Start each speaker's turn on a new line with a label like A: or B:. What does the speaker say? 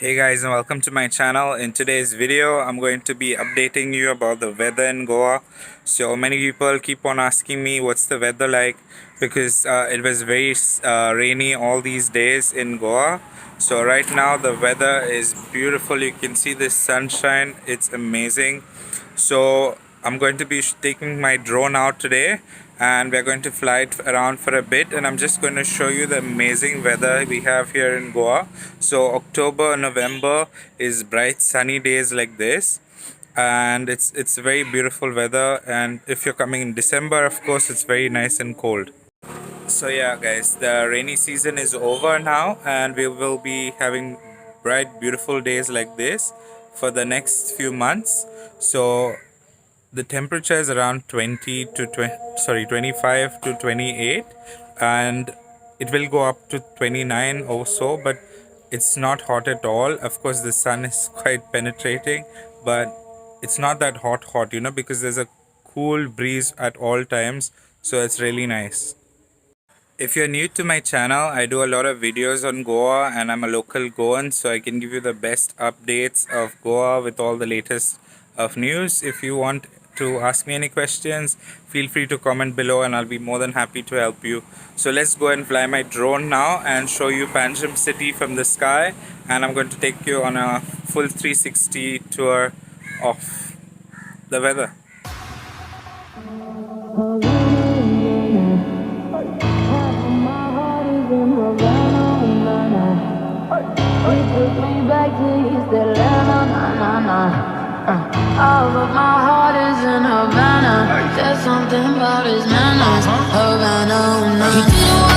A: Hey guys, and welcome to my channel. In today's video I'm going to be updating you about the weather in Goa. So many people keep on asking me what's the weather like, because it was very rainy all these days in Goa. So right now the weather is beautiful. You can see the sunshine, it's amazing. So I'm going to be taking my drone out today, and we're going to fly it around for a bit, and I'm just going to show you the amazing weather we have here in Goa. So October, November is bright sunny days like this, and it's very beautiful weather. And if you're coming in December, of course it's very nice and cold. So yeah guys, the rainy season is over now, and we will be having bright beautiful days like this for the next few months. So the temperature is around 25 to 28, and it will go up to 29 or so, but it's not hot at all. Of course the sun is quite penetrating, but it's not that hot, because there's a cool breeze at all times, so it's really nice. If you're new to my channel, I do a lot of videos on Goa, and I'm a local Goan, so I can give you the best updates of Goa with all the latest of news. If you want to ask me any questions, feel free to comment below and I'll be more than happy to help you. So let's go and fly my drone now and show you Panjim city from the sky, and I'm going to take you on a full 360 tour of the weather.
B: All of my heart is in Havana. There's something about his manners. Havana,